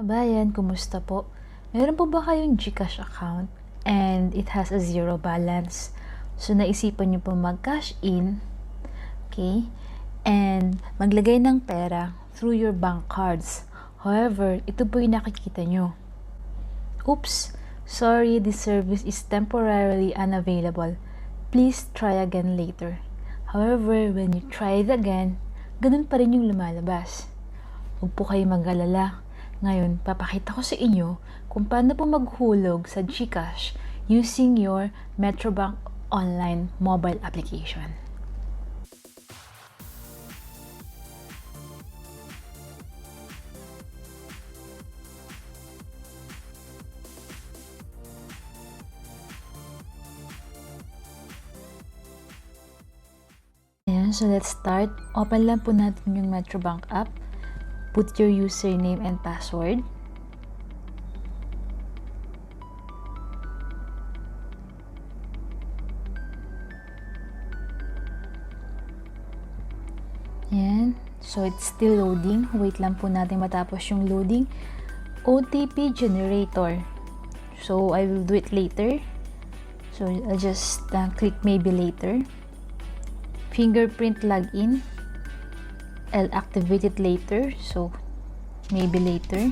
Kabayan, kumusta po? Meron po ba kayong GCash account and it has a zero balance? So, naisipan nyo po mag-cash in, okay? And maglagay ng pera through your bank cards. However, ito po yung nakikita nyo. Oops! Sorry, this service is temporarily unavailable. Please try again later. However, when you try it again, ganun pa rin yung lumalabas. Huwag po kayo mag-alala. Ngayon, papakita ko sa inyo kung paano po maghulog sa GCash using your METROBANK online mobile application. Ayan, so let's start. Open lang po natin yung METROBANK app. Put your username and password. Ayan. So, it's still loading. Wait lang po natin matapos yung loading. OTP generator. So, I will do it later. So, I'll just click maybe later. Fingerprint login. I'll activate it later. So, maybe later.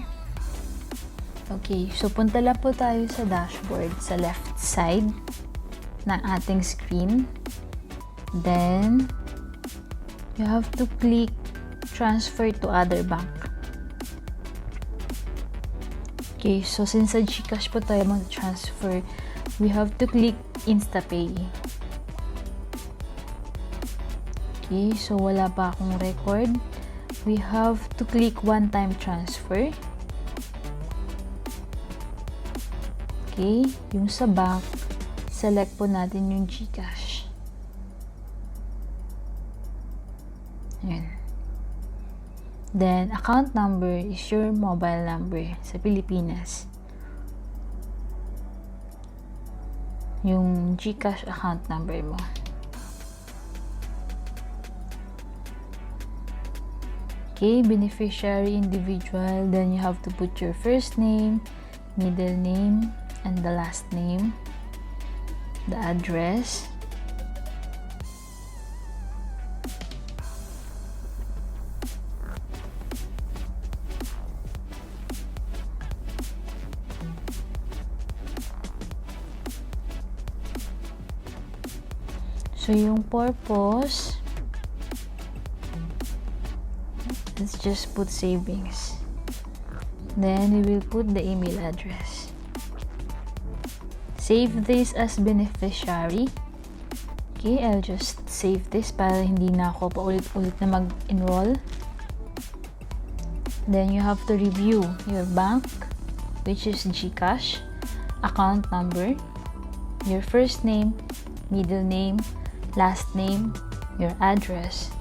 Okay. So, punta lang po tayo sa dashboard sa left side ng ating screen. Then, you have to click transfer to other bank. Okay. So, since sa GCash po tayo mag-transfer, we have to click InstaPay. Okay, so wala pa akong record. We have to click one-time transfer. Okay, yung sa bank, select po natin yung GCash. Ayan. Then, account number is your mobile number sa Pilipinas. Yung GCash account number mo. Okay, beneficiary individual, then you have to put your first name, middle name, and the last name, the address, so yung purpose, let's just put savings. Then we will put the email address. Save this as beneficiary. Okay, I'll just save this para hindi na ako paulit-ulit na mag-enroll. Then you have to review your bank, which is GCash, account number, your first name, middle name, last name, your address,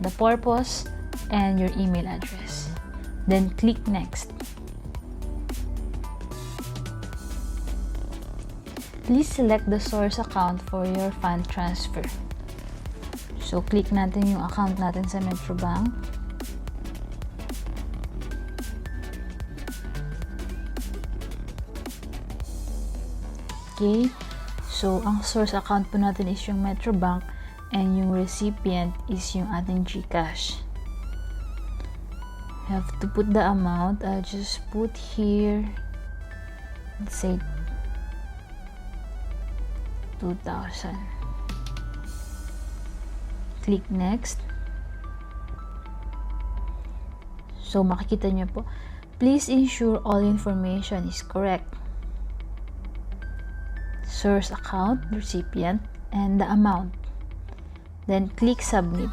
the purpose, and your email address. Then click next. Please select the source account for your fund transfer. So click natin yung account natin sa METROBANK. Okay. So ang source account po natin is yung METROBANK and yung recipient is yung ating GCash. You have to put the amount. I'll just put here, let's say 2,000. Click next. So makikita nyo po, please ensure all information is correct. Source account, recipient, and the amount. Then click submit.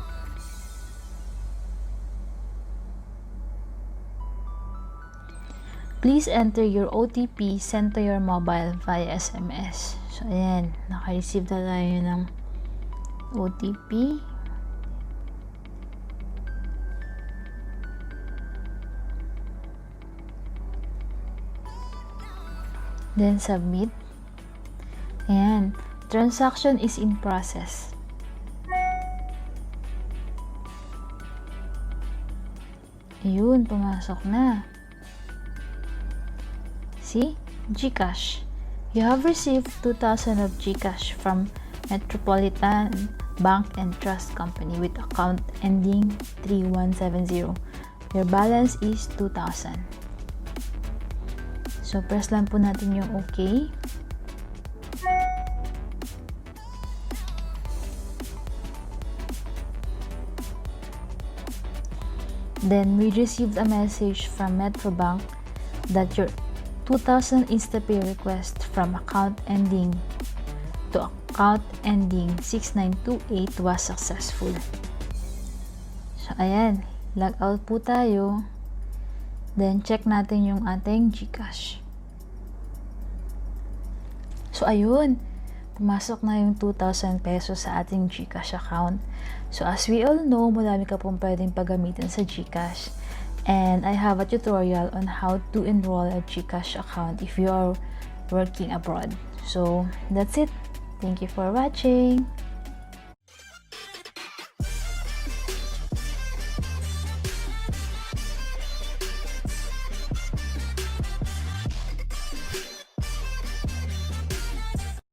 Please enter your OTP sent to your mobile via SMS. So, ayan. Naka-receive na tayo ng OTP. Then, submit. Ayan. Transaction is in process. Ayun, pumasok na. See? GCash. You have received 2,000 of GCash from Metropolitan Bank and Trust Company with account ending 3170. Your balance is 2,000. So, press lang po natin yung OK. Then, we received a message from METROBANK that your 2,000 InstaPay request from account ending to account ending 6928 was successful. So, ayan. Log out po tayo. Then, check natin yung ating GCash. So, ayun. Pumasok na yung 2,000 pesos sa ating GCash account. So, as we all know, marami ka pong pwedeng paggamitin sa GCash. And I have a tutorial on how to enroll a GCash account if you are working abroad. So, that's it. Thank you for watching.